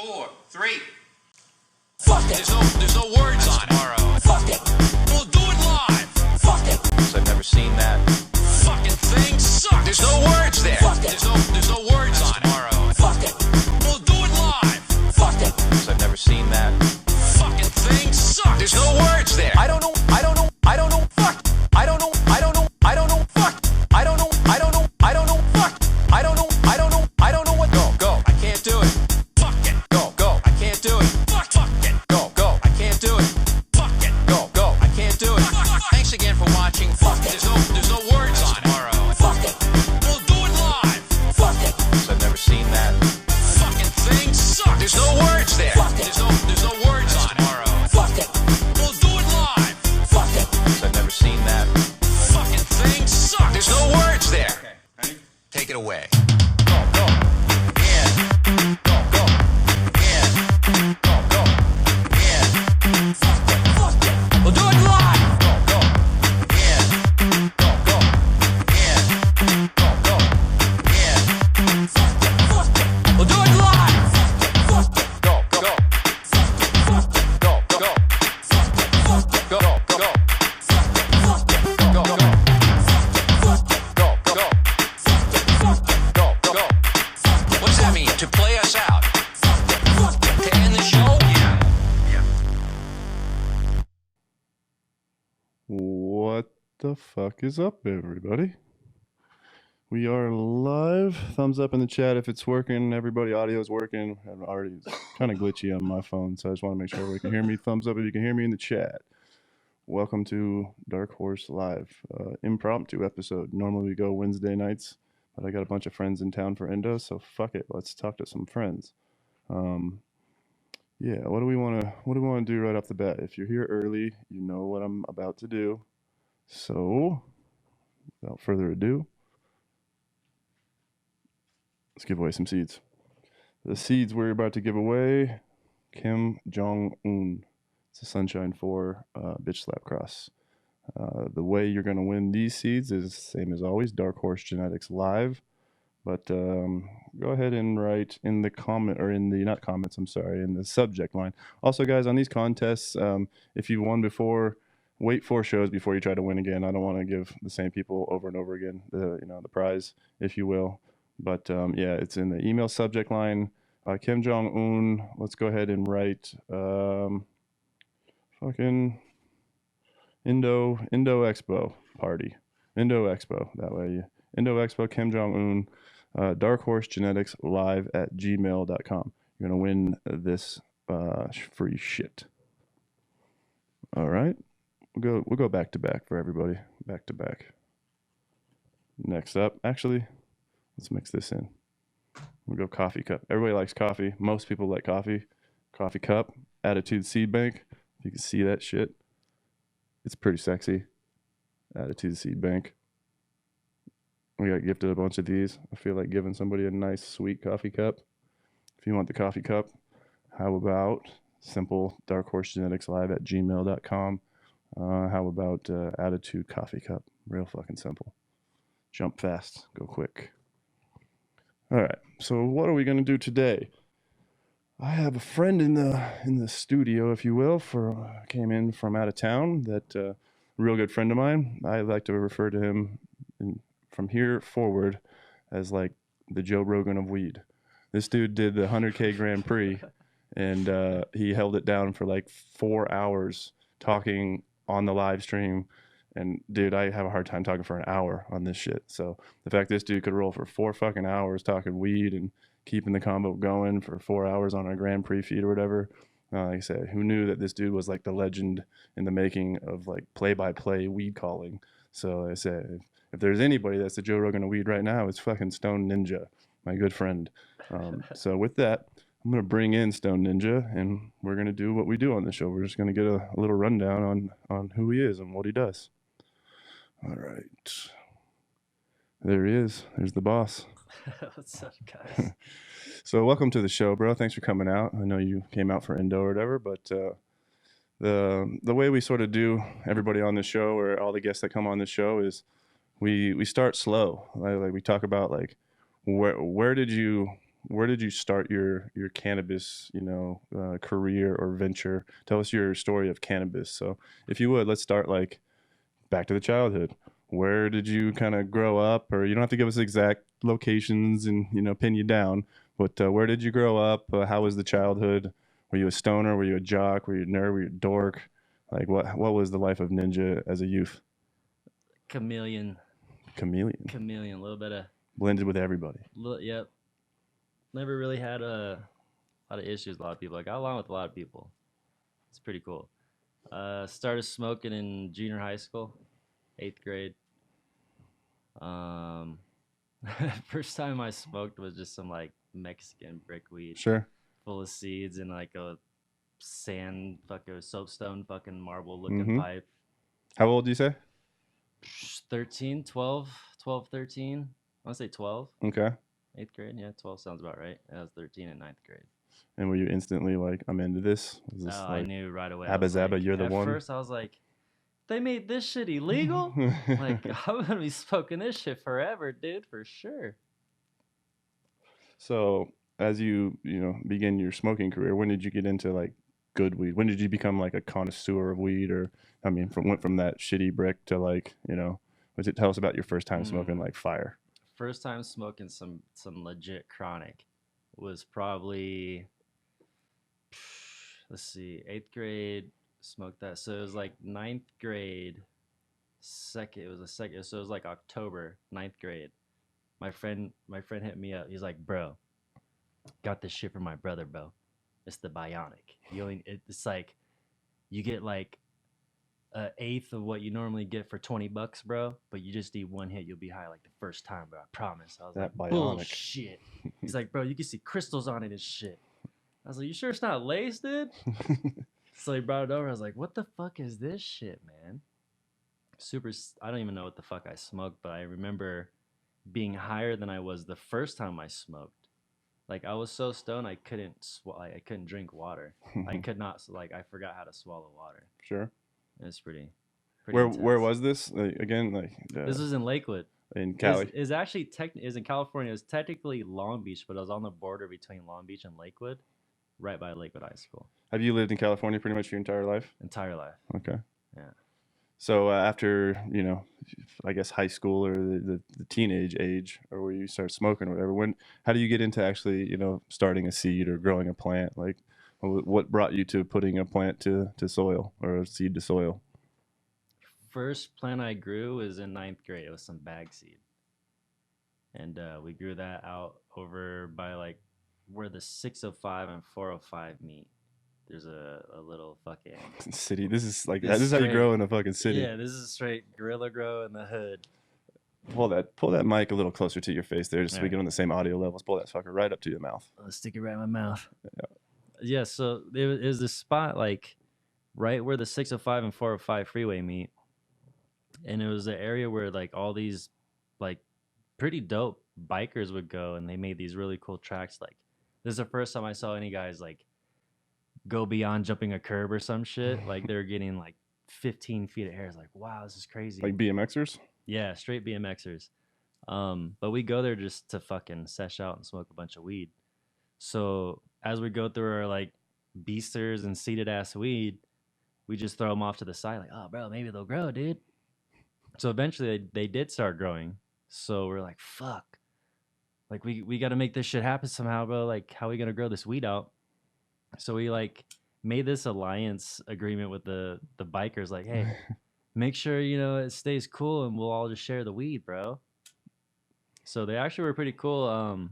4, 3. Fuck it. There's no words on it. Tomorrow. Fuck it. We'll do it live. Fuck it. I've never seen that. Fucking thing sucks. There's no words there. Fuck it. There's no words on it. Tomorrow. Fuck it. We'll do it live. Fuck it. I've never seen that. Fucking thing sucks. There's no words there. I don't know. Fuck. I don't know. Fuck. I don't know. Fuck. I don't know. Fuck. I don't know. Fuck. I don't know. I don't know. Fuck. I don't know what. Go. I can't do it. Fuck it. Go. I can't do it. Fuck it. Go. I can't do it. Fuck it. Go. I can't do it. Thanks again for watching. Fuck it. There's no words on it. Tomorrow. Fuck it. We'll do it live. Fuck it. I've never seen that. Fucking thing sucks. There's no words there. Fuck it. There's no words on it. Tomorrow. Fuck it. We'll do it live. Fuck it. I've never seen that. Fucking thing sucks. There's no words there. Ready? Take it away. Go. Yeah. Go. Yeah. Go. Yeah. Fuck it. Fuck it. We'll do it live. Go. Yeah. Go. Yeah. Go. Yeah. Fuck it. Fuck it. We'll do it live. Fuck it. Go. Fuck it. Fuck it. Go. Fuck it. Fuck it. Go. Fuck it. Fuck it. Go. Fuck it. Fuck it. What does that mean? To play us out? To end the show? Yeah. What the fuck is up, everybody? We are live. Thumbs up in the chat if it's working. Everybody, audio is working. I'm already kind of glitchy on my phone, so I just want to make sure everybody can hear me. Thumbs up if you can hear me in the chat. Welcome to Dark Horse Live, impromptu episode. Normally we go Wednesday nights, but I got a bunch of friends in town for Endo, so fuck it. Let's talk to some friends. Yeah, what do we want to do right off the bat? If you're here early, you know what I'm about to do. So, without further ado, let's give away some seeds. The seeds we're about to give away, Kim Jong-un. It's a Sunshine 4 bitch slap cross. The way you're going to win these seeds is the same as always, Dark Horse Genetics Live. But go ahead and write in the comment, or in the, not comments, I'm sorry, in the subject line. Also, guys, on these contests, if you won before, wait 4 shows before you try to win again. I don't want to give the same people over and over again the prize, if you will. But yeah, it's in the email subject line. Kim Jong-un, let's go ahead and write fucking Indo Expo party. Indo Expo, that way. Indo Expo, Kim Jong-un. Dark Horse Genetics Live at gmail.com. You're going to win this free shit. All right. We'll go back to back for everybody. Back to back. Next up, actually, let's mix this in. We'll go coffee cup. Everybody likes coffee. Most people like coffee. Coffee cup. Attitude Seed Bank. If you can see that shit. It's pretty sexy. Attitude Seed Bank. We got gifted a bunch of these. I feel like giving somebody a nice, sweet coffee cup. If you want the coffee cup, how about simple Dark Horse Genetics Live at gmail.com? How about Attitude Coffee Cup? Real fucking simple. Jump fast. Go quick. All right. So what are we going to do today? I have a friend in the studio, if you will, came in from out of town. That real good friend of mine. I like to refer to him from here forward as like the Joe Rogan of weed. This dude did the 100K Grand Prix, and he held it down for like 4 hours talking on the live stream. And dude, I have a hard time talking for an hour on this shit. So the fact this dude could roll for 4 fucking hours talking weed and keeping the combo going for 4 hours on a Grand Prix feed or whatever. Like I said, who knew that this dude was like the legend in the making of like play-by-play weed calling. So like I said, if there's anybody that's the Joe Rogan of weed right now, it's fucking Stone Ninja, my good friend. So with that, I'm going to bring in Stone Ninja, and we're going to do what we do on the show. We're just going to get a little rundown on who he is and what he does. All right. There he is. There's the boss. What's up, guys? So welcome to the show, bro. Thanks for coming out. I know you came out for Indo or whatever, but the way we sort of do everybody on the show, or all the guests that come on the show, is we start slow. Like we talk about like where did you where did you start your cannabis, career or venture? Tell us your story of cannabis. So, if you would, let's start like back to the childhood. Where did you kind of grow up? Or you don't have to give us exact locations and pin you down, but where did you grow up? How was the childhood? Were you a stoner? Were you a jock? Were you a nerd? Were you a dork? Like what was the life of Ninja as a youth? Chameleon. Chameleon, Chameleon. A little bit of. blended with everybody. Yep. Never really had a lot of issues with a lot of people. I got along with a lot of people. It's pretty cool. Started smoking in junior high school, 8th grade. First time I smoked was just some like Mexican brick weed Sure. full of seeds and like a sand fucking soapstone fucking marble looking Mhm. pipe. How old do you say? 13, 12, 12, 13. I want to say 12. Okay. 8th grade. Yeah, 12 sounds about right. I was 13 in 9th grade. And were you instantly like, I'm into this? Was this I knew right away. I Abba was Zabba, like- you're the at one? first, I was like, they made this shit illegal? Like, I'm going to be smoking this shit forever, dude, for sure. So as you begin your smoking career, when did you get into like good weed? When did you become like a connoisseur of weed? Or I mean, went from that shitty brick to like tell us about your first time smoking like fire. First time smoking some legit chronic was probably, let's see, 8th grade, smoked that. So it was like 9th grade, it was a second, so it was like October, 9th grade. My friend hit me up. He's like, bro, got this shit for my brother, bro. It's the Bionic. It's like, you get like an eighth of what you normally get for $20, bro. But you just need one hit, you'll be high like the first time, bro. I promise. I was That like, Bionic. bullshit. He's like, bro, you can see crystals on it and shit. I was like, you sure it's not lace, dude? So he brought it over. I was like, what the fuck is this shit, man? I don't even know what the fuck I smoked, but I remember being higher than I was the first time I smoked. Like I was so stoned I couldn't I couldn't drink water. I could not I forgot how to swallow water. Sure. It's pretty Where intense. was this again? Like This was in Lakewood. in Cali. Is actually is in California. It's technically Long Beach, but I was on the border between Long Beach and Lakewood, right by Lakewood High School. Have you lived in California pretty much your entire life? Entire life. Okay. Yeah. So after I guess high school or the teenage age, or where you start smoking or whatever, how do you get into actually starting a seed or growing a plant? Like, what brought you to putting a plant to soil or a seed to soil? First plant I grew was in 9th grade. It was some bag seed, and we grew that out over by like where the 605 and 405 meet. There's a little fucking City. This is like This this is how you straight- grow in a fucking city. Yeah, this is straight guerrilla grow in the hood. Pull that mic a little closer to your face there, just so we Alright. get on the same audio levels. Pull that fucker right up to your mouth. Let's stick it right in my mouth. Yeah, so it was this spot like right where the 605 and 405 freeway meet. And it was the area where like all these like pretty dope bikers would go, and they made these really cool tracks. Like this is the first time I saw any guys like go beyond jumping a curb or some shit. Like they're getting like 15 feet of air. It's like, wow, this is crazy. Like BMXers. Yeah, straight BMXers. But we go there just to fucking sesh out and smoke a bunch of weed. So as we go through our like beasters and seeded ass weed, we just throw them off to the side. Like, oh, bro, maybe they'll grow, dude. So eventually they did start growing. So we're like, fuck. Like we got to make this shit happen somehow, bro. Like, how are we gonna grow this weed out? So we like made this alliance agreement with the bikers. Like, hey, make sure it stays cool, and we'll all just share the weed, bro. So they actually were pretty cool.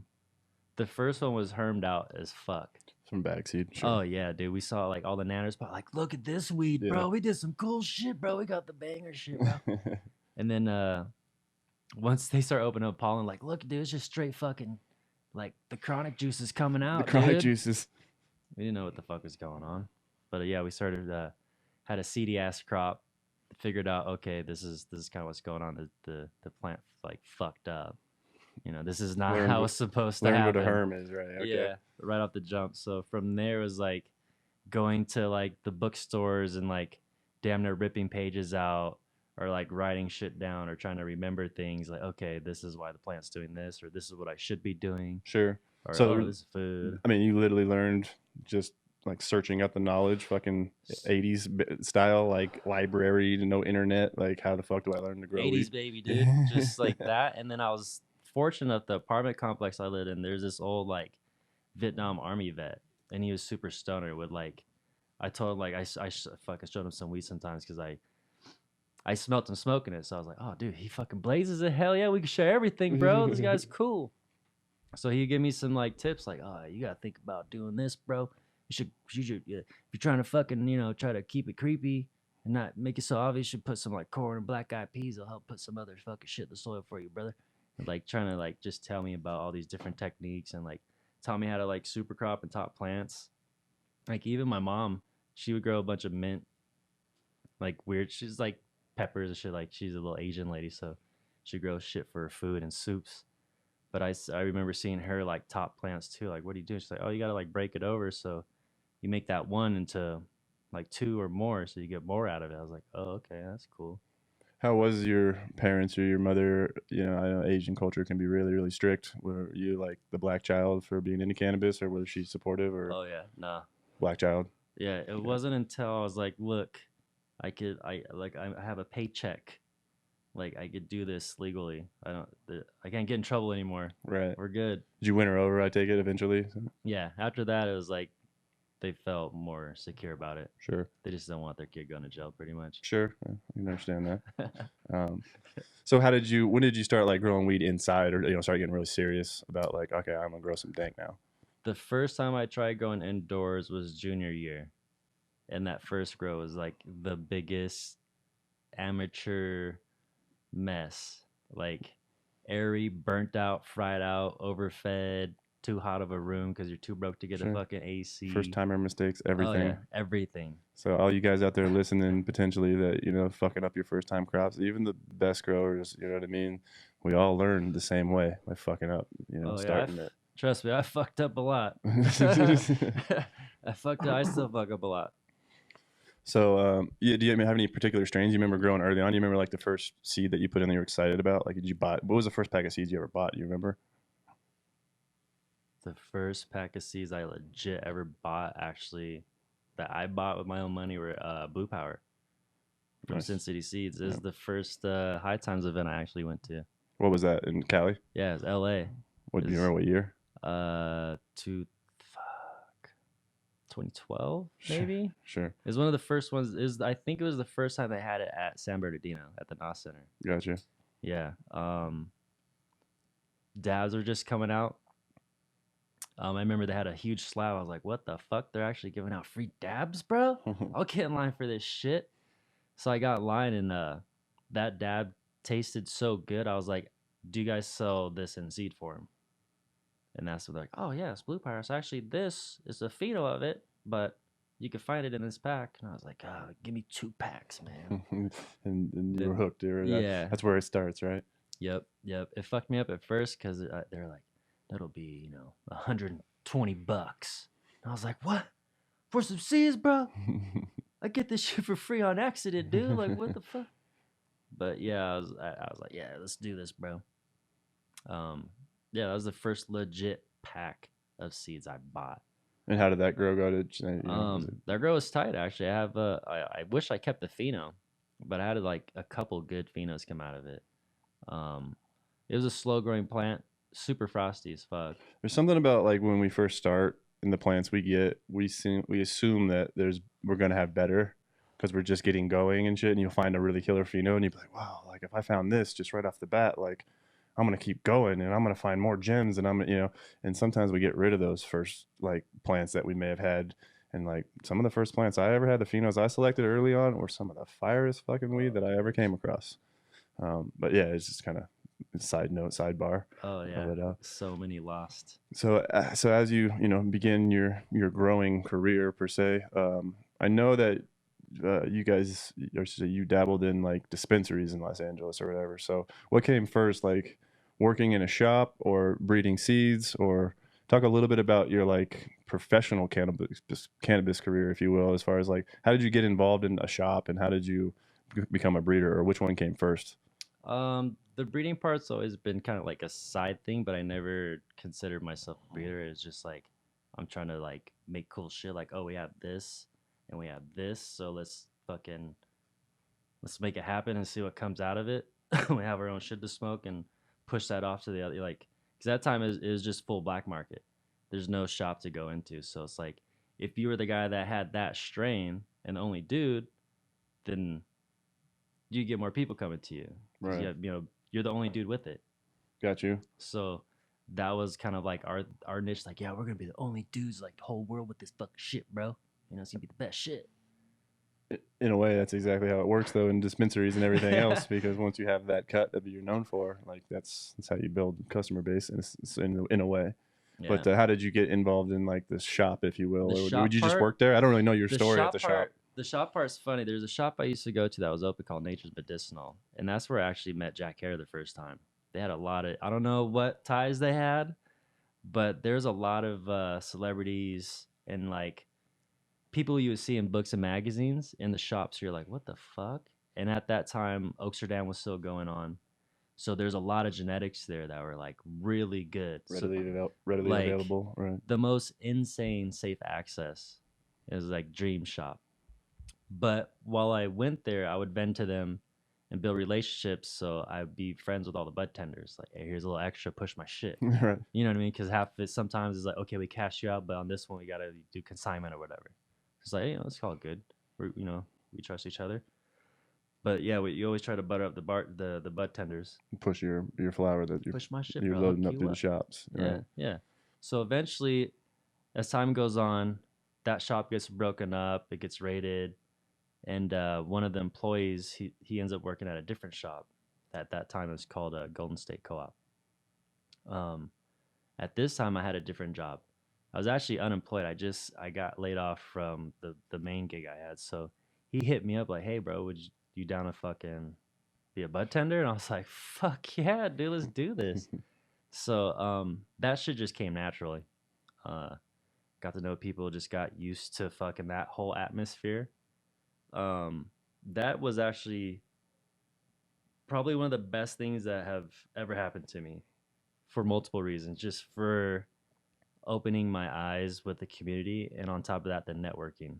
The first one was hermed out as fuck. Some bag seed. Sure. Oh yeah, dude. We saw like all the nanners, but like, look at this weed, Yeah. bro. We did some cool shit, bro. We got the banger shit, bro. And then once they start opening up pollen, like, look, dude, it's just straight fucking like the chronic juice is coming The out. chronic dude. juices. We didn't know what the fuck was going on, but yeah, we started had a seedy ass crop. Figured out, okay, this is kind of what's going on. The plant like fucked up. This is not Learned how what- it's supposed to Learn happen. what a herm is, right? Okay. Yeah, right off the jump. So from there was like going to like the bookstores and like damn near ripping pages out, or like writing shit down, or trying to remember things. Like, okay, this is why the plant's doing this, or this is what I should be doing. Sure. Or, So- oh, this is food. I mean, you literally learned just like searching up the knowledge, fucking 80s style, like library, no internet. Like, how the fuck do I learn to grow 80s weed? baby, dude. Just like that. And then I was fortunate enough, the apartment complex I lived in, there's this old like Vietnam Army vet, and he was super stoner with like, I told him like I showed him some weed sometimes because I smelt him smoking it, so I was like, oh dude, he fucking blazes it. Hell yeah, we can share everything, bro. This guy's cool. So he gave me some like tips, like, oh, you gotta think about doing this, bro. You should, yeah, if you're trying to fucking, try to keep it creepy and not make it so obvious, you should put some like corn and black eyed peas. It'll help put some other fucking shit in the soil for you, brother. And, like trying to like just tell me about all these different techniques and like tell me how to like super crop and top plants. Like even my mom, she would grow a bunch of mint, like weird. She's like peppers and shit. Like she's a little Asian lady, so she grows shit for her food and soups. But I remember seeing her like top plants too. Like, what do you do? She's like, oh, you gotta like break it over so you make that one into like two or more, so you get more out of it. I was like, oh, okay, that's cool. How was your parents or your mother? I know Asian culture can be really, really strict. Were you like the black child for being into cannabis, or was she supportive, or Oh yeah, nah, black child? yeah. It wasn't until I was like, look, I have a paycheck, like I could do this legally. I can't get in trouble anymore. Right. We're good. Did you win her over? I take it eventually. Yeah. After that, it was like they felt more secure about it. Sure. They just don't want their kid going to jail, pretty much. Sure. I can understand that. So when did you start like growing weed inside, or start getting really serious about like, okay, I'm gonna grow some dank now? The first time I tried going indoors was junior year, and that first grow was like the biggest amateur mess. Like airy, burnt out, fried out, overfed, too hot of a room because you're too broke to get Sure. a fucking AC. First timer mistakes, Oh, everything. yeah, everything. So all you guys out there listening, potentially that fucking up your first time crops, even the best growers, you know what I mean? We all learn the same way by fucking up, Oh, yeah, starting it. Trust me, I fucked up a lot. I fucked up. I still fuck up a lot. So, yeah, do you have any particular strains you remember growing early on? You remember like the first seed that you put in that you were excited about? Like, what was the first pack of seeds you ever bought? Do you remember? The first pack of seeds I legit ever bought, actually, that I bought with my own money were Blue Power from Nice. Sin City Seeds. This is Yeah. the first High Times event I actually went to. What was that in Cali? Yeah, it's LA. What do you Is- remember? What year? 2012 Sure. maybe. Sure. It was one of the first ones. I think it was the first time they had it at San Bernardino at the NOS Center. Gotcha. Yeah. Dabs were just coming out. I remember they had a huge slab. I was like, what the fuck? They're actually giving out free dabs, bro? I'll get in line for this shit. So I got in line, and that dab tasted so good. I was like, do you guys sell this in seed form? And that's what they're like, oh, yeah, it's Blue Power. So actually, this is a pheno of it, but you can find it in this pack. And I was like, oh, give me 2 packs, man. and you were Then- hooked. yeah. That's where it starts, right? Yep. It fucked me up at first because they're like, that'll be, $120. And I was like, what? For some seeds, bro? I get this shit for free on accident, dude. Like, what the fuck? But yeah, I was like, yeah, let's do this, bro. Yeah, that was the first legit pack of seeds I bought. And how did that grow go to? Was it- That grow was tight, actually. I have I wish I kept the pheno, but I had like a couple good phenos come out of it. It was a slow growing plant, super frosty as fuck. There's something about like when we first start in the plants we get, we assume that we're gonna have better because we're just getting going and shit. And you'll find a really killer pheno, and you'll be like, wow, like if I found this just right off the bat, like I'm gonna keep going and I'm gonna find more gems, and and sometimes we get rid of those first like plants that we may have had. And like some of the first plants I ever had, the phenos I selected early on, were some of the firest fucking weed that I ever came across. But yeah, it's just kind of sidebar. Oh yeah, But, so many lost. so as you begin your growing career per se, I know that you guys, or should say you dabbled in like dispensaries in Los Angeles or whatever. So what came first, like working in a shop or breeding seeds? Or talk a little bit about your like professional cannabis career, if you will, as far as like how did you get involved in a shop and how did you become a breeder, or which one came first? the breeding part's always been kind of like a side thing, but I never considered myself a breeder. It's just like I'm trying to like make cool shit. Like, oh, we have this and we have this, so let's make it happen and see what comes out of it. We have our own shit to smoke and push that off to the other. Like, because that time is just full black market. There's no shop to go into, so it's like if you were the guy that had that strain and the only dude, then you get more people coming to you. 'Cause Right. you have, you're the only dude with it. Got you. So that was kind of like our niche. Like, yeah, we're gonna be the only dudes like the whole world with this fucking shit, bro. It's gonna be the best shit. In a way, that's exactly how it works, though, in dispensaries and everything else. Because once you have that cut that you're known for, like that's how you build customer base, in a way. Yeah. But how did you get involved in like the shop, if you will? The Or shop would you just part- work there? I don't really know your the story at shop the part, shop. The shop part's funny. There's a shop I used to go to that was open called Nature's Medicinal, and that's where I actually met Jack Hare the first time. They had a lot of, I don't know what ties they had, but there's a lot of celebrities and like people you would see in books and magazines in the shops. You're like, what the fuck? And at that time, Oaksterdam was still going on, so there's a lot of genetics there that were like really good. So, Readily like, available, right? the most insane safe access is like Dream Shop. But while I went there, I would vend to them and build relationships. So I'd be friends with all the bud tenders. Like, hey, here's a little extra, push my shit. Right. You know what I mean? Because half of it sometimes is like, okay, we cash you out, but on this one we gotta do consignment or whatever. It's like, hey, let's call it good. We trust each other. But yeah, you always try to butter up the bud tenders. Push your flower that Push my shit, you're bro. loading Hook up you through the up. shops. Yeah, Right. yeah. So eventually, as time goes on, that shop gets broken up. It gets raided, and one of the employees he ends up working at a different shop. At that time, it was called Golden State Co-op. At this time, I had a different job. I was actually unemployed. I got laid off from the main gig I had. So he hit me up like, "Hey, bro, would you down to fucking be a bud tender?" And I was like, "Fuck yeah, dude, let's do this." So that shit just came naturally. Got to know people, just got used to fucking that whole atmosphere. That was actually probably one of the best things that have ever happened to me for multiple reasons. Just for opening my eyes with the community, and on top of that, the networking.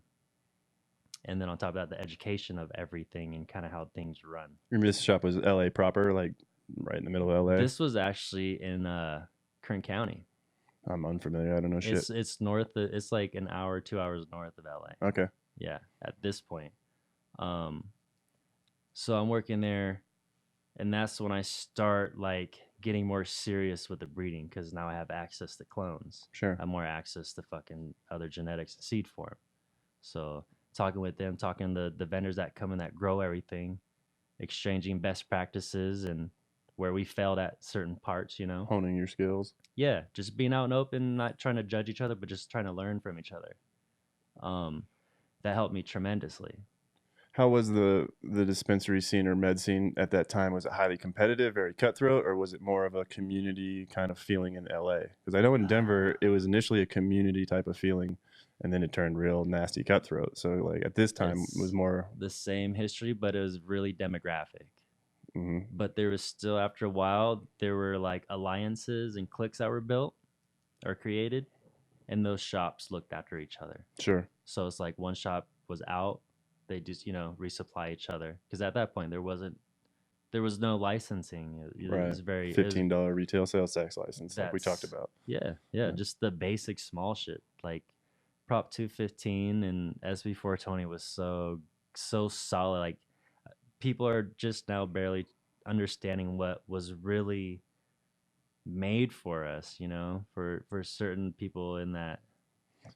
And then on top of that, the education of everything and kind of how things run. This shop was LA proper, like right in the middle of LA. This was actually in Kern County. I'm unfamiliar. I don't know shit. It's north. It's like an hour, 2 hours north of LA. Okay. Yeah, at this point. So I'm working there, and that's when I start like getting more serious with the breeding, because now I have access to clones. Sure. I have more access to fucking other genetics and seed form. So talking with them, talking to the vendors that come in that grow everything, exchanging best practices and where we failed at certain parts, Honing your skills. Yeah, just being out and open, not trying to judge each other, but just trying to learn from each other. That helped me tremendously. How was the dispensary scene or med scene at that time? Was it highly competitive, very cutthroat, or was it more of a community kind of feeling in LA? Because I know in Denver it was initially a community type of feeling, and then it turned real nasty cutthroat. So like at this time it was more the same history, but it was really demographic. Mhm. But there was still, after a while, there were like alliances and cliques that were built or created, and those shops looked after each other. Sure. So it's like one shop was out, they just resupply each other, because at that point there was no licensing. It Right. was very $15 retail sales tax license, like we talked That's- about. yeah, just the basic small shit like Prop 215 and SB420 was so solid. Like, people are just now barely understanding what was really made for us, for certain people in that.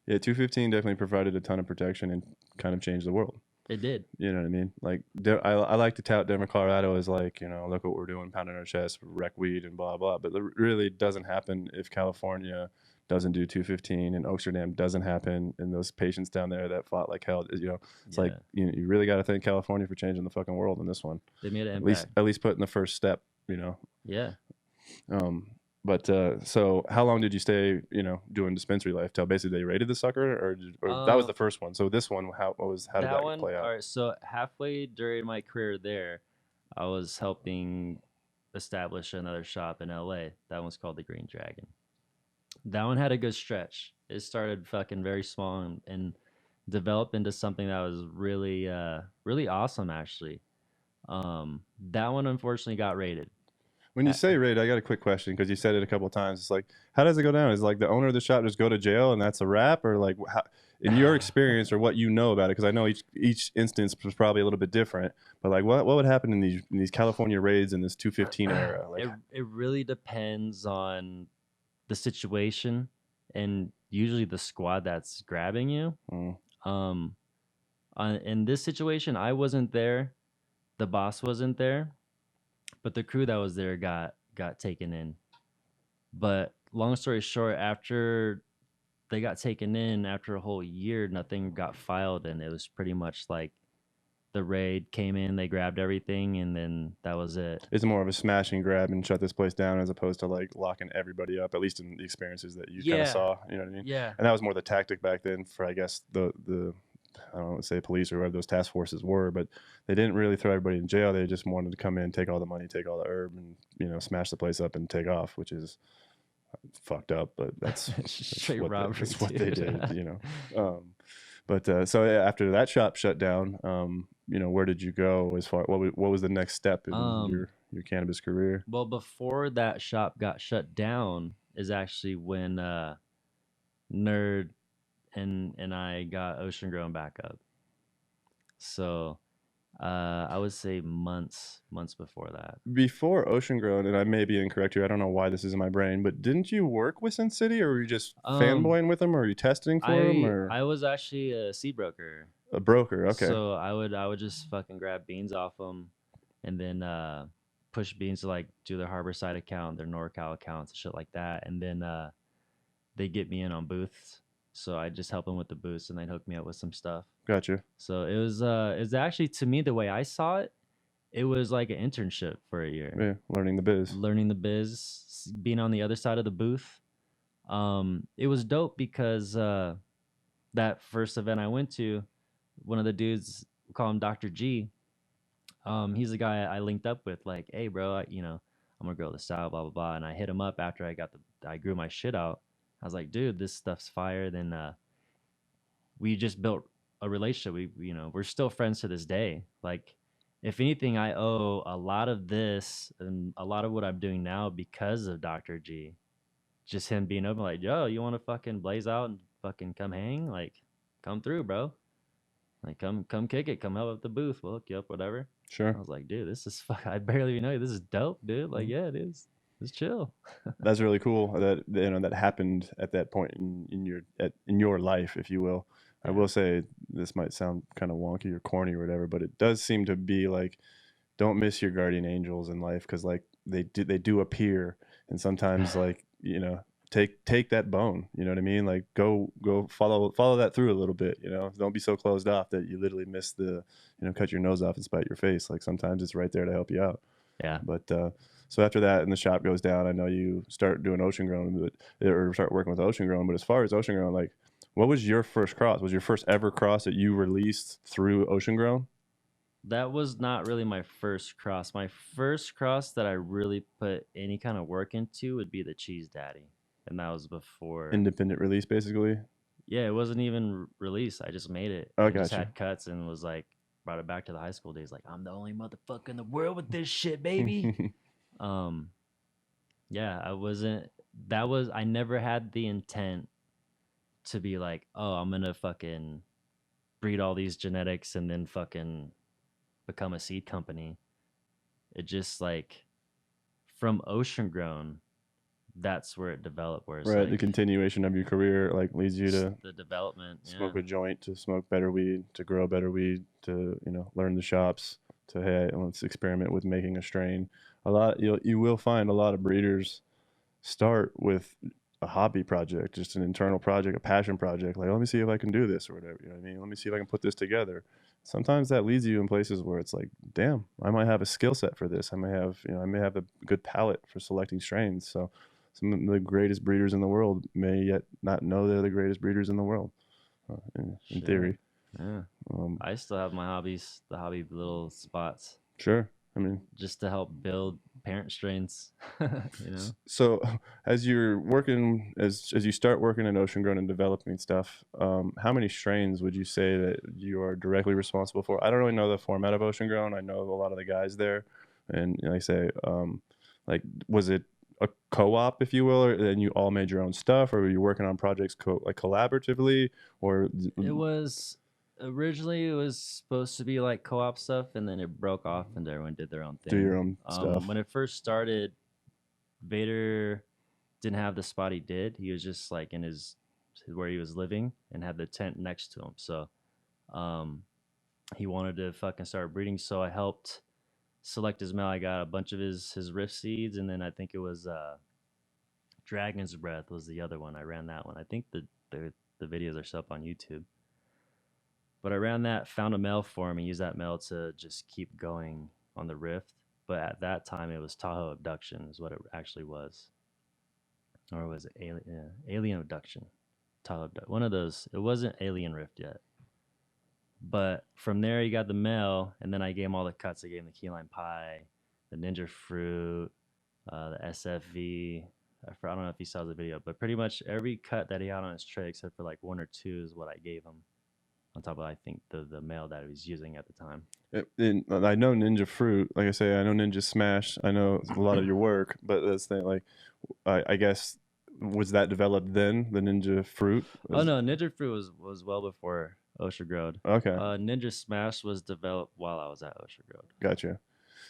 Yeah, 215 definitely provided a ton of protection and kind of changed the world. It did. You know what I mean? Like, I like to tout Denver, Colorado as like, look what we're doing, pounding our chest, wreck weed and blah, blah. But it really doesn't happen if California doesn't do 215 and Oaksterdam doesn't happen. And those patients down there that fought like hell, it's like, you really got to thank California for changing the fucking world in this one. They made an At impact. least putting the first step, Yeah. But so how long did you stay, doing dispensary life till basically they raided the sucker, or that was the first one? So this one, how did that one play out? All right, so halfway during my career there, I was helping establish another shop in LA. That one's called the Green Dragon. That one had a good stretch. It started fucking very small and developed into something that was really really awesome actually. That one unfortunately got raided. When you Uh, say raid, I got a quick question because you said it a couple of times. It's like, how does it go down? Is like the owner of the shop just go to jail and that's a wrap, or like, how, in your experience or what you know about it? Because I know each instance was probably a little bit different. But like, what would happen in these California raids in this 215 era? Like, it really depends on the situation and usually the squad that's grabbing you. mm, Um, in this situation, I wasn't there. The boss wasn't there, but the crew that was there got taken in. But long story short, after they got taken in, after a whole year, nothing got filed, and it was pretty much like the raid came in, they grabbed everything, and then that was it. it's more of a smash and grab and shut this place down as opposed to like locking everybody up. At least in the experiences that you kind of Yeah, saw. You know what I mean? yeah, And that was more the tactic back then for, I guess, the I don't want to say police or whatever those task forces were, but they didn't really throw everybody in jail. They just wanted to come in, take all the money, take all the herb, and smash the place up and take off, which is fucked up. But that's straight what robbery. that's what they Dude. did. But so yeah, after that shop shut down, where did you go as far? What was the next step in Um, your cannabis career? well, before that shop got shut down is actually when Nerd and I got Ocean Grown back up. So I would say months before that. Before Ocean Grown, and I may be incorrect here, I don't know why this is in my brain, but didn't you work with Sin City, or were you just Um, fanboying with them, or were you testing for them, I or I was actually a seed broker. a broker? Okay, So I would just fucking grab beans off them, and then push beans to like do their Harborside account, their NorCal accounts, shit like that, and then they get me in on booths. So I just help them with the booths, and they'd hook me up with some stuff. gotcha. So it was actually, to me, the way I saw it, it was like an internship for a year, Yeah, learning the biz. learning the biz, being on the other side of the booth. It was dope because that first event I went to, one of the dudes, we call him Dr. G. He's the guy I linked up with. Like, hey, bro, I'm gonna grow this out, blah blah blah. And I hit him up after I grew my shit out. I was like, dude, this stuff's fire. Then we just built a relationship. We're still friends to this day. Like, if anything, I owe a lot of this and a lot of what I'm doing now because of Dr. G. Just him being open, like, yo, you want to fucking blaze out and fucking come hang? Like, come through, bro. Like, come kick it. Come help at the booth. We'll hook you up, whatever. Sure. I was like, dude, this is fuck. I barely even know you. This is dope, dude. Like, yeah, it is. It's chill. That's really cool that that happened at that point in your life, if you will. I Yeah. will say this might sound kind of wonky or corny or whatever, but it does seem to be like, don't miss your guardian angels in life, because like they do appear, and sometimes like take that bone, you know what I mean, like go follow that through a little bit, don't be so closed off that you literally miss the cut your nose off and spite your face. Like sometimes it's right there to help you out. Yeah. But so after that and the shop goes down, I know you start doing Ocean Grown, or start working with Ocean Grown. But as far as Ocean Grown, like, what was your first cross? Was your first ever cross that you released through Ocean Grown? That was not really my first cross. My first cross that I really put any kind of work into would be the Cheese Daddy. And that was before. Independent release, basically. Yeah, it wasn't even released. I just made it. Oh, I just gotcha. had cuts and was like, brought it back to the high school days. Like, I'm the only motherfucker in the world with this shit, baby. Yeah, I never had the intent to be like, oh, I'm gonna fucking breed all these genetics and then fucking become a seed company. It just like, from Ocean Grown, that's where it developed. Where it's Right, like the continuation of your career like leads you to the development. smoke Yeah. a joint, to smoke better weed, to grow better weed, to learn the shops, to hey, let's experiment with making a strain. You will find a lot of breeders start with a hobby project, just an internal project, a passion project. Like, let me see if I can do this or whatever. You know what I mean? Let me see if I can put this together. Sometimes that leads you in places where it's like, damn, I might have a skill set for this. I may have a good palate for selecting strains. So some of the greatest breeders in the world may yet not know they're the greatest breeders in the world, in Shit. theory. Yeah. Um, I still have my hobbies, the hobby little spots, sure. I mean, just to help build parent strains, you know. So, as you're working, as you start working in ocean grown and developing stuff, how many strains would you say that you are directly responsible for? I don't really know the format of ocean grown. I know a lot of the guys there, and like I say, like, was it a co-op, if you will, or and you all made your own stuff, or were you working on projects like collaboratively, or It was originally it was supposed to be like co-op stuff, and then it broke off, and everyone did their own thing. do your own stuff? When it first started, Vader didn't have the spot he did. He was just like in his where he was living and had the tent next to him. So, he wanted to fucking start breeding. So I helped select his male. I got a bunch of his rift seeds, and then I think it was Dragon's Breath was the other one. I ran that one. I think the videos are still up on YouTube. But I ran that, found a male for him, and used that male to just keep going on the rift. But at that time, it was Tahoe Abduction is what it actually was. Or was it Alien Abduction? Tahoe Abduction. One of those. It wasn't Alien Rift yet. But from there, he got the male, and then I gave him all the cuts. I gave him the key lime pie, the ninja fruit, the SFV. I don't know if he saw the video, but pretty much every cut that he had on his tray, except for like 1 or 2, is what I gave him. On top of, I think, the male that he was using at the time. And I know Ninja Fruit. Like I say, I know Ninja Smash. I know a lot of your work, but that's the thing. Like, I guess, was that developed then? The Ninja Fruit? Oh no, Ninja Fruit was well before Osher Growed. Okay. Ninja Smash was developed while I was at Osher Growed. Gotcha.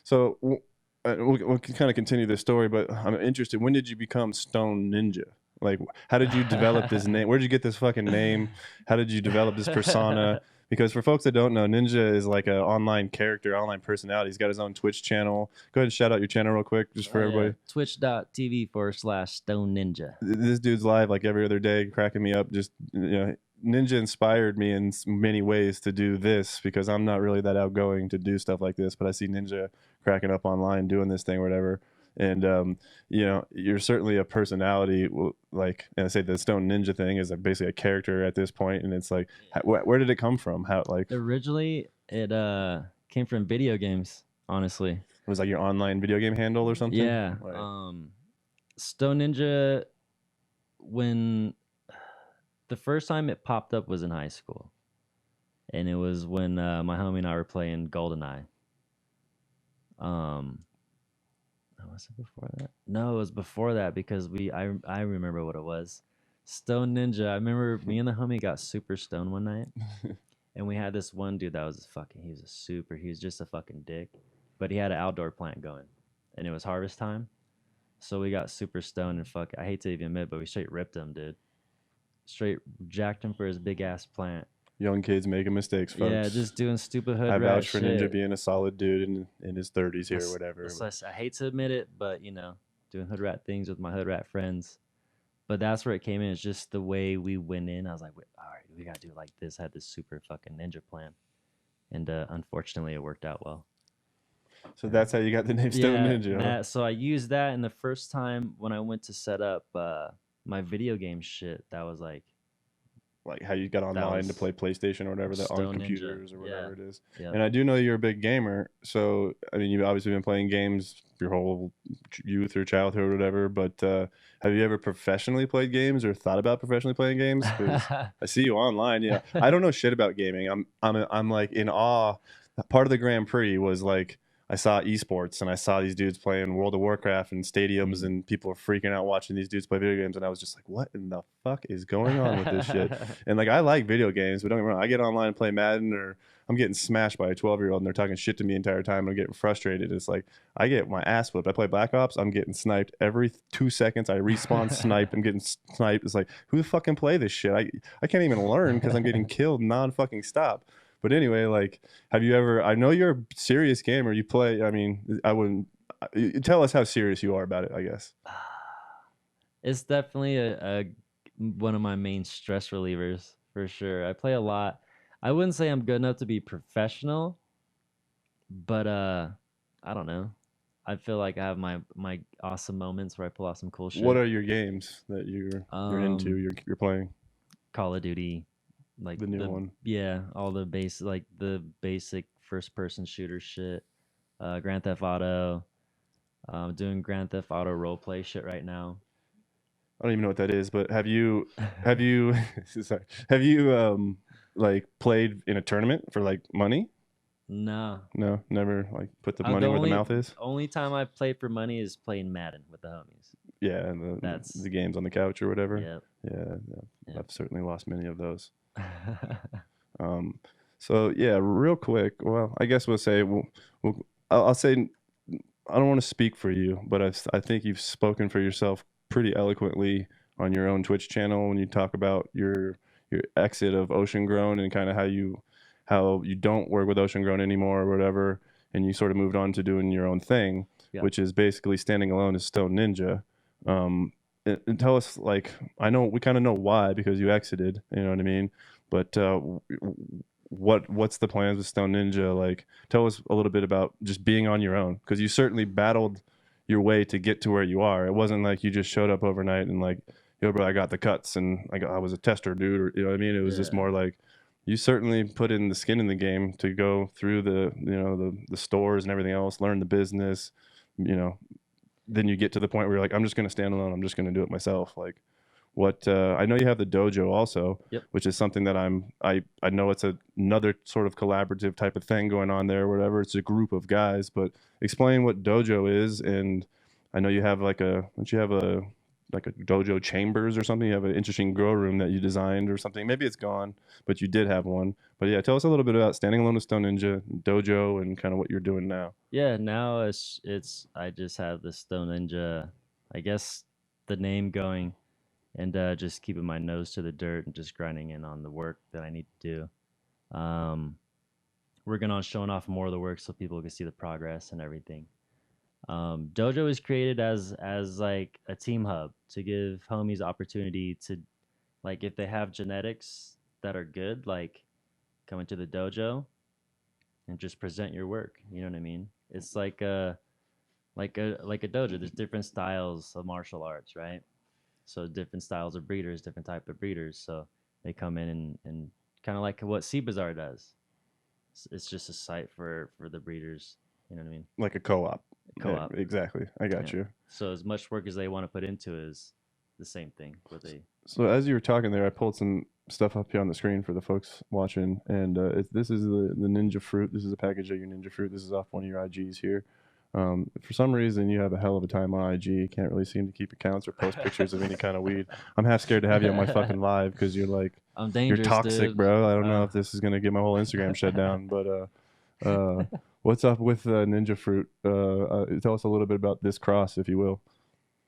So we'll kind of continue this story, but I'm interested. When did you become Stone Ninja? Like, how did you develop this name? Where did you get this fucking name? How did you develop this persona? Because for folks that don't know, Ninja is like an online character, online personality. He's got his own Twitch channel. Go ahead and shout out your channel real quick, just for everybody. Yeah. Twitch.tv/Stone Ninja. This dude's live like every other day, cracking me up. Just, Ninja inspired me in many ways to do this, because I'm not really that outgoing to do stuff like this, but I see Ninja cracking up online doing this thing or whatever. And you're certainly a personality. Like, and I say the Stone Ninja thing is basically a character at this point, and it's like, where did it come from? How, like, originally it came from video games. Honestly, it was like your online video game handle or something. Yeah. Like, Stone Ninja, when the first time it popped up was in high school, and it was when my homie and I were playing GoldenEye. Was it before that? No, it was before that, because I remember what it was. Stone Ninja. I remember me and the homie got super stoned one night, and we had this one dude that was he was just a fucking dick, but he had an outdoor plant going, and it was harvest time, so we got super stoned and I hate to even admit, but we straight ripped him, dude. Straight jacked him for his big ass plant. Young kids making mistakes, folks. Yeah, just doing stupid hood I rat vouch for shit. Ninja being a solid dude in his 30s here or whatever. I hate to admit it, but doing hood rat things with my hood rat friends. But that's where it came in. It's just the way we went in. I was like, all right, we gotta do it like this. I had this super fucking ninja plan, and unfortunately, it worked out well. So that's how you got the name Stone Ninja. Huh? So I used that, and the first time when I went to set up my video game shit, that was like how you got online to play PlayStation or whatever, that on computers or whatever it is. Yep. And I do know you're a big gamer. So, I mean, you've obviously been playing games your whole youth or childhood or whatever, but have you ever professionally played games or thought about professionally playing games? 'Cause I see you online. Yeah. I don't know shit about gaming. I'm like in awe. Part of the Grand Prix was like, I saw esports, and I saw these dudes playing World of Warcraft in stadiums, and people are freaking out watching these dudes play video games. And I was just like, what in the fuck is going on with this shit? And like, I like video games, but don't get me wrong, I get online and play Madden, or I'm getting smashed by a 12-year-old and they're talking shit to me the entire time, and I'm getting frustrated. It's like, I get my ass whipped. I play Black Ops, I'm getting sniped every 2 seconds. I respawn sniped, I'm getting sniped. It's like, who the fuck can play this shit? I can't even learn because I'm getting killed non-fucking stop. But anyway, like, have you ever, I know you're a serious gamer. You play, I mean, tell us how serious you are about it, I guess. It's definitely one of my main stress relievers, for sure. I play a lot. I wouldn't say I'm good enough to be professional, but I don't know. I feel like I have my awesome moments where I pull off some cool shit. What are your games that you're into, you're playing? Call of Duty. Like the new one. Yeah, all the basic first person shooter shit. Grand Theft Auto. Doing Grand Theft Auto roleplay shit right now. I don't even know what that is, but have you sorry, have you like played in a tournament for like money? No. No, never like put the The money where the only mouth is. only time I play for money is playing Madden with the homies. Yeah, and That's the games on the couch or whatever. Yep. Yeah, Yep. I've certainly lost many of those. Um, so yeah, real quick. Well, I guess we'll say I'll say I don't want to speak for you, but I think you've spoken for yourself pretty eloquently on your own Twitch channel when you talk about your exit of Ocean Grown and kind of how you don't work with Ocean Grown anymore or whatever, and you sort of moved on to doing your own thing, Yeah. which is basically standing alone as Stone Ninja. And tell us, like, I know we kind of know why because you exited, you know what I mean, but what's the plans with Stone Ninja? Like, tell us a little bit about just being on your own because you certainly battled your way to get to where you are. It wasn't like you just showed up overnight and like, yo, bro, I got the cuts and like I was a tester, dude, or you know what I mean. It was just Yeah. more like you certainly put in the skin in the game to go through the stores and everything else, learn the business, you know. Then you get to the point where you're like, I'm just going to stand alone. I'm just going to do it myself. Like, what I know you have the dojo also, Yep. which is something that I know it's another sort of collaborative type of thing going on there, or whatever. It's a group of guys, but explain what dojo is. And I know you have don't you have a like a dojo chambers or something? You have an interesting grow room that you designed or something. Maybe it's gone, but you did have one. But yeah, tell us a little bit about Standing Alone with Stone Ninja dojo and kind of what you're doing now. Yeah, now it's I just have the Stone Ninja, I guess the name going, and just keeping my nose to the dirt and just grinding in on the work that I need to do. Working on showing off more of the work so people can see the progress and everything. Dojo is created as like a team hub to give homies opportunity to, like, if they have genetics that are good, like come into the dojo and just present your work. You know what I mean? It's like a dojo. There's different styles of martial arts, right? So different styles of breeders, different type of breeders. So they come in and kind of like what Sea Bazaar does. It's just a site for the breeders. You know what I mean? Like a co-op. Co-op. Yeah, exactly. I got Yeah. you. So as much work as they want to put into it is the same thing. What they So as you were talking there, I pulled some stuff up here on the screen for the folks watching, and this is the Ninja Fruit. This is a package of your Ninja Fruit. This is off one of your IGs here. For some reason, you have a hell of a time on IG. You can't really seem to keep accounts or post pictures of any kind of weed. I'm half scared to have you on my fucking live because you're like I'm you're dangerous, toxic, dude. bro. I don't know Uh, if this is gonna get my whole Instagram shut down, but what's up with Ninja Fruit? Tell us a little bit about this cross, if you will.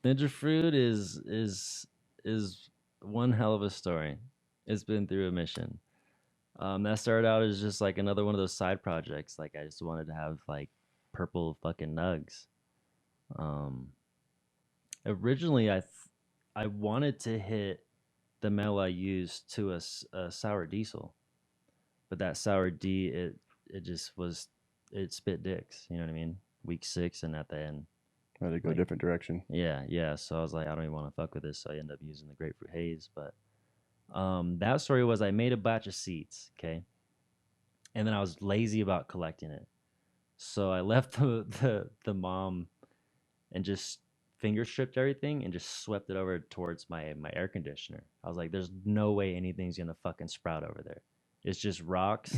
Ninja Fruit is one hell of a story. It's been through a mission. That started out as just like another one of those side projects. Like I just wanted to have like purple fucking nugs. Um, Originally, I wanted to hit the metal I used to a sour diesel, but that sour D it just was it spit dicks. You know what I mean? Week 6 and at the end. Had to go a Like, different direction. yeah. So I was like, I don't even want to fuck with this. So I ended up using the grapefruit haze. But that story was I made a batch of seeds, okay, and then I was lazy about collecting it. So I left the mom and just finger stripped everything and just swept it over towards my air conditioner. I was like, there's no way anything's gonna fucking sprout over there. It's just rocks,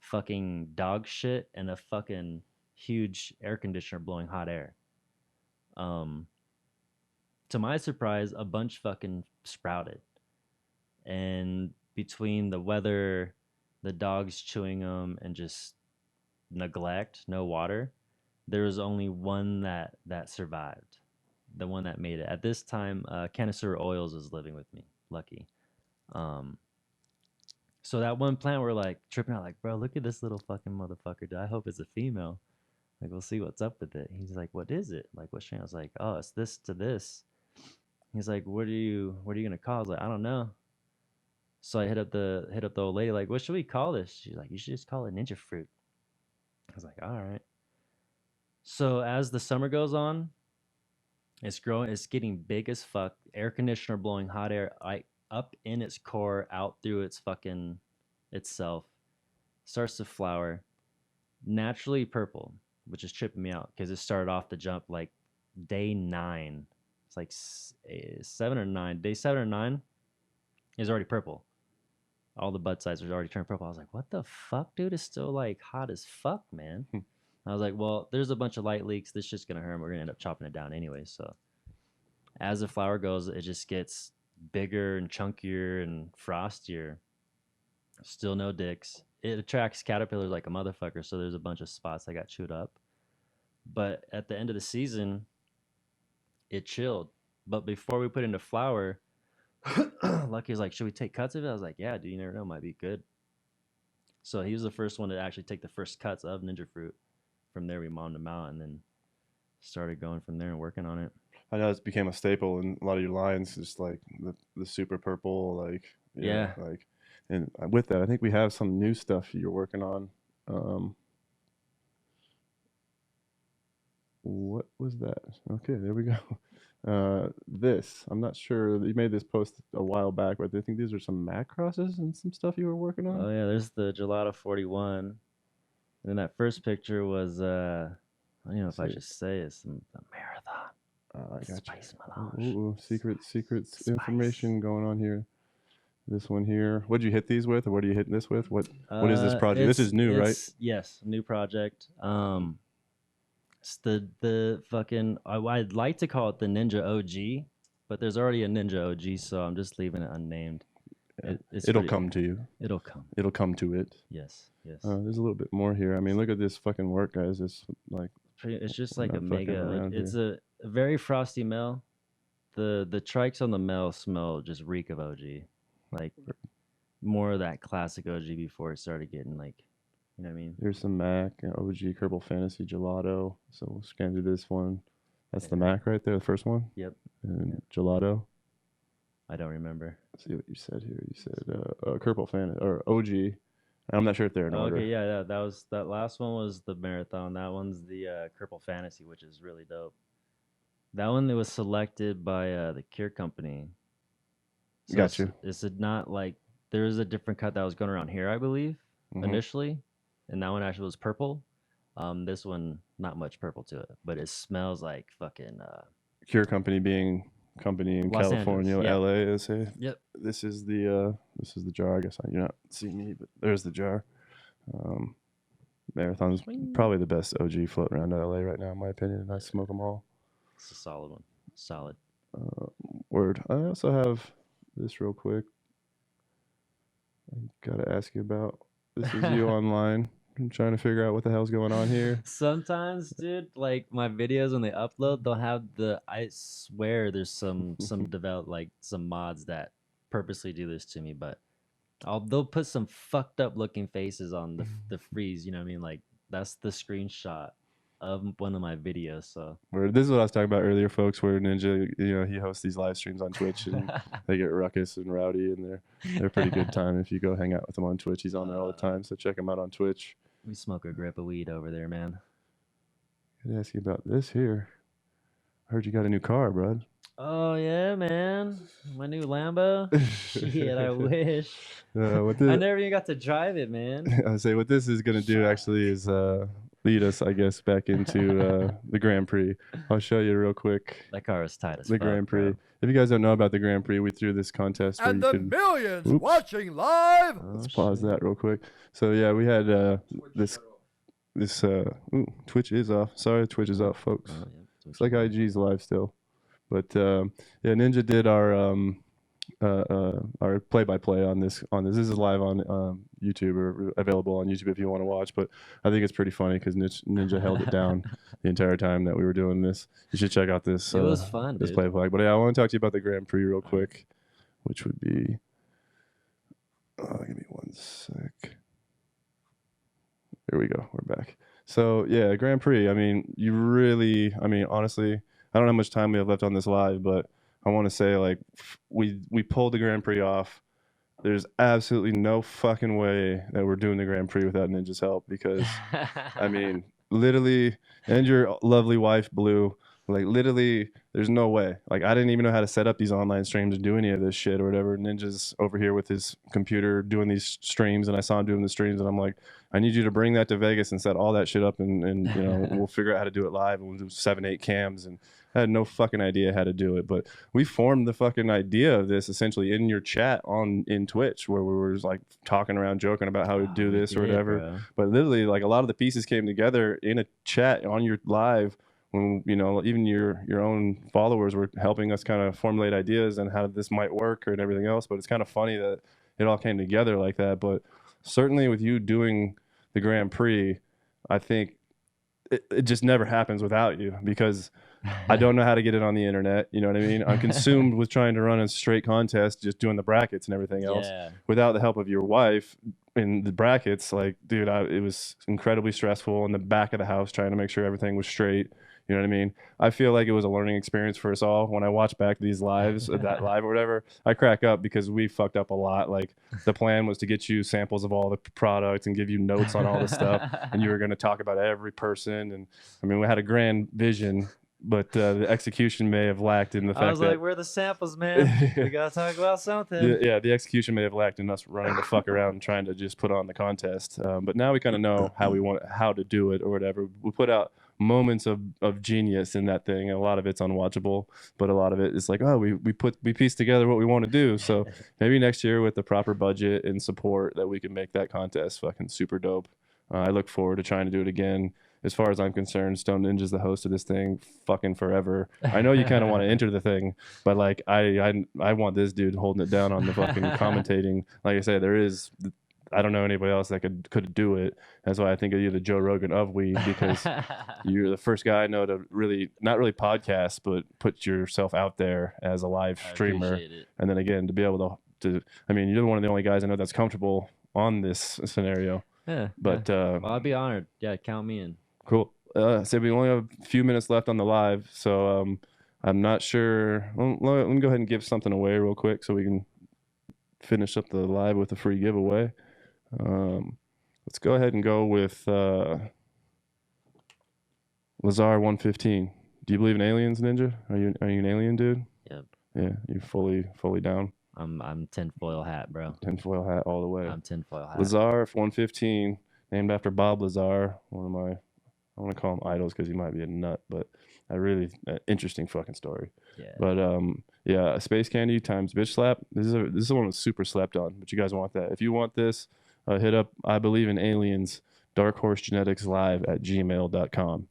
fucking dog shit, and a fucking huge air conditioner blowing hot air. Um, to my surprise, a bunch fucking sprouted. And between the weather, the dogs chewing them, and just neglect, no water, there was only one that survived, the one that made it. At this time, Canister Oils was living with me, lucky. Um, so that one plant, we're like tripping out, like, bro, look at this little fucking motherfucker. Dude. I hope it's a female. Like, we'll see what's up with it. He's like, what is it? Like, what strain? I was like, oh, it's this to this. He's like, what are you gonna call? I was like, I don't know. So I hit up the old lady, like, what should we call this? She's like, you should just call it Ninja Fruit. I was like, all right. So as the summer goes on, it's growing, it's getting big as fuck. Air conditioner blowing hot air up in its core, out through its fucking itself. Starts to flower. Naturally purple, which is tripping me out because it started off the jump like day 9. It's like 7 or 9. Day 7 or 9 is already purple. All the bud sides are already turned purple. I was like, what the fuck, dude? It's still like hot as fuck, man. I was like, well, there's a bunch of light leaks. This shit's gonna hurt. We're gonna end up chopping it down anyway. So as the flower goes, it just gets bigger and chunkier and frostier. Still no dicks. It attracts caterpillars like a motherfucker. So there's a bunch of spots that got chewed up. But at the end of the season, it chilled. But before we put it into flower, Lucky's like, should we take cuts of it? I was like, yeah, dude, you never know, it might be good. So he was the first one to actually take the first cuts of ninja fruit. From there, we mommed him out and then started going from there and working on it. I know it's became a staple in a lot of your lines, just like the super purple, like Yeah. like, and with that, I think we have some new stuff you're working on. What was that? Okay, there we go. This, I'm not sure. You made this post a while back, but I think these are some Mac crosses and some stuff you were working on. Oh yeah, there's the Gelato 41. And then that first picture was I don't know if I should say it's the marathon. I got Spice you. melange. Ooh, secret Spice. information going on here. This one here. What'd you hit these with, or what are you hitting this with? What is this project? This is new, right? Yes, new project. It's the fucking I'd like to call it the Ninja OG, but there's already a Ninja OG, so I'm just leaving it unnamed. It'll come to you. It'll come. It'll come to it. Yes. There's a little bit more here. I mean, look at this fucking work, guys. It's like It's just like not a fucking mega. around It's a very frosty mel. The trikes on the mel smell just reek of OG, like more of that classic OG before it started getting like, you know what I mean? Here's some Mac, OG Kerbal Fantasy Gelato. So we'll scan through this one. That's the Mac right there, the first one. Yep. And Gelato. I don't remember. Let's see what you said here. You said Kerbal Fantasy or OG. I'm not sure if they're in order. Okay, yeah, that last one was the marathon. That one's the Purple Fantasy, which is really dope. That one that was selected by the Cure Company. So Got you. It's not like there was a different cut that was going around here, I believe, initially, and that one actually was purple. This one not much purple to it, but it smells like fucking. Cure Company being company in Los California, Angeles, LA. They say. Yep. This is the jar. I guess you're not seeing me, but there's the jar. Marathon's probably the best OG float around LA right now, in my opinion, and I smoke them all. It's a solid one. Solid. Word. I also have this real quick. I gotta ask you about. This is you online. I'm trying to figure out what the hell's going on here. Sometimes, dude, like my videos when they upload, they'll have I swear there's some develop like some mods that purposely do this to me, but they'll put some fucked up looking faces on the freeze, you know what I mean? Like that's the screenshot of one of my videos. So This is what I was talking about earlier, folks, where Ninja, he hosts these live streams on Twitch and they get ruckus and rowdy, and they're a pretty good time if you go hang out with him on Twitch. He's on there all the time, so check him out on Twitch. we smoke a grip of weed over there, man. I'd ask you about this here. I heard you got a new car, bud. Oh yeah, man, my new Lambo. Shit, I wish. I I never even got to drive it, man. I say what this is gonna do actually is lead us, I guess, back into the Grand Prix. I'll show you real quick. That car is tight as The fuck, Grand Prix. bro. If you guys don't know about the Grand Prix, we threw this contest where And you the can. millions Oops. watching live. Let's pause that real quick. So yeah, we had this. Twitch is off. Sorry, Twitch is off, folks. Oh, yeah. It's like IG's live still, but yeah, Ninja did our play-by-play on this. This is live on YouTube, or available on YouTube if you want to watch. But I think it's pretty funny because Ninja held it down the entire time that we were doing this. You should check out this. It was fun, This dude. play-by-play. But yeah, I want to talk to you about the Grand Prix real quick, which would be. Give me one sec. Here we go. We're back. So yeah, Grand Prix. I mean, honestly, I don't know how much time we have left on this live, but I want to say like we pulled the Grand Prix off. There's absolutely no fucking way that we're doing the Grand Prix without Ninja's help, because I mean, literally, and your lovely wife Blue Like literally, there's no way. Like I didn't even know how to set up these online streams and do any of this shit or whatever. Ninja's over here with his computer doing these streams, and I saw him doing the streams, and I'm like, I need you to bring that to Vegas and set all that shit up, and you know we'll figure out how to do it live, and we'll do 7-8 cams, and I had no fucking idea how to do it, but we formed the fucking idea of this essentially in your chat in Twitch, where we were just like talking around, joking about how we do this or whatever. Bro. But literally, like a lot of the pieces came together in a chat on your live. When you know, even your own followers were helping us kind of formulate ideas and how this might work and everything else. But it's kind of funny that it all came together like that. But certainly with you doing the Grand Prix, I think it just never happens without you, because I don't know how to get it on the internet. You know what I mean? I'm consumed with trying to run a straight contest, just doing the brackets and everything else. Yeah. Without the help of your wife in the brackets, like, dude, it was incredibly stressful in the back of the house trying to make sure everything was straight. You know what I mean? I feel like it was a learning experience for us all. When I watch back these lives, that live or whatever, I crack up because we fucked up a lot. Like the plan was to get you samples of all the products and give you notes on all the stuff, and you were going to talk about every person. And I mean, we had a grand vision, but the execution may have lacked in the fact I was that like, where are the samples, man? We gotta talk about something. yeah, the execution may have lacked in us running the fuck around and trying to just put on the contest. But now we kind of know how to do it or whatever. We put out moments of genius in that thing, and a lot of it's unwatchable, but a lot of it is like, oh, we pieced together what we want to do. So maybe next year with the proper budget and support that we can make that contest fucking super dope. I look forward to trying to do it again. As far as I'm concerned, Stone Ninja's the host of this thing fucking forever. I know you kind of want to enter the thing, but like I want this dude holding it down on the fucking commentating. Like I said, I don't know anybody else that could do it. That's why I think of you, the Joe Rogan of We, because you're the first guy I know to really, not really podcast, but put yourself out there as a live streamer. And then again, to be able to, I mean, you're one of the only guys I know that's comfortable on this scenario. Yeah. But well, I'd be honored. Yeah, count me in. Cool. So we only have a few minutes left on the live, so I'm not sure. Let me go ahead and give something away real quick so we can finish up the live with a free giveaway. Let's go ahead and go with Lazar 115. Do you believe in aliens, Ninja? Are you an alien dude? Yep. Yeah, you fully down. I'm tinfoil hat, bro. Tinfoil hat all the way. I'm tinfoil hat. Lazar 115, named after Bob Lazar, one of my, I want to call him idols because he might be a nut, but interesting fucking story. Yeah. But yeah, Space Candy times Bitch Slap. This is one that's super slept on, but you guys want that. If you want this, hit up I Believe in Aliens, Dark Horse Genetics Live at gmail.com.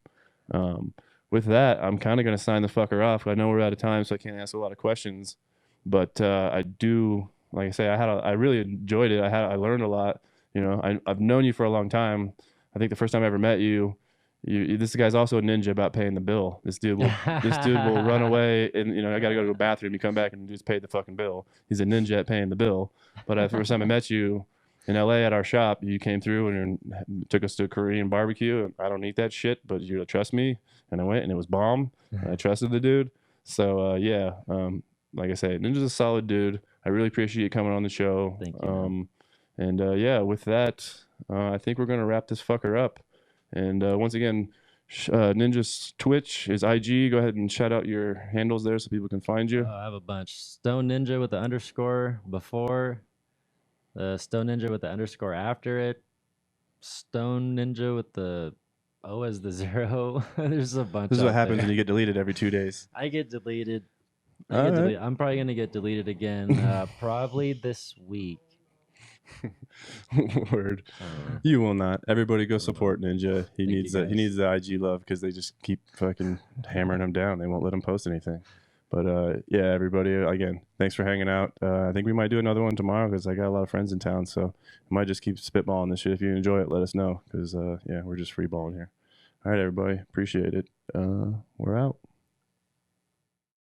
With that, I'm kind of going to sign the fucker off. I know we're out of time, so I can't ask a lot of questions, but I do, like I say, I really enjoyed it. I learned a lot. You know, I've known you for a long time. I think the first time I ever met you, this guy's also a ninja about paying the bill. This dude will run away, and you know, I got to go to the bathroom. You come back and just pay the fucking bill. He's a ninja at paying the bill. But the first time I met you in LA at our shop, you came through and took us to a Korean barbecue. I don't eat that shit, but you trust me, and I went, and it was bomb. And I trusted the dude. So yeah, like I say, Ninja's a solid dude. I really appreciate you coming on the show. Thank you. And yeah, with that, I think we're gonna wrap this fucker up. And once again, Ninja's Twitch is IG. Go ahead and shout out your handles there so people can find you. I have a bunch. Stone Ninja with the underscore before, Stone Ninja with the underscore after it, Stone Ninja with the O as the 0. There's a bunch. This is what happens there. when you get deleted every 2 days. I get deleted. Alright. I'm probably gonna get deleted again. Probably this week. Word. You will not. Everybody go support Ninja. He needs the IG love because they just keep fucking hammering him down. They won't let him post anything. But yeah, everybody, again, thanks for hanging out. I think we might do another one tomorrow because I got a lot of friends in town, so we might just keep spitballing this shit. If you enjoy it, let us know because yeah, we're just free balling here. All right, everybody, appreciate it. We're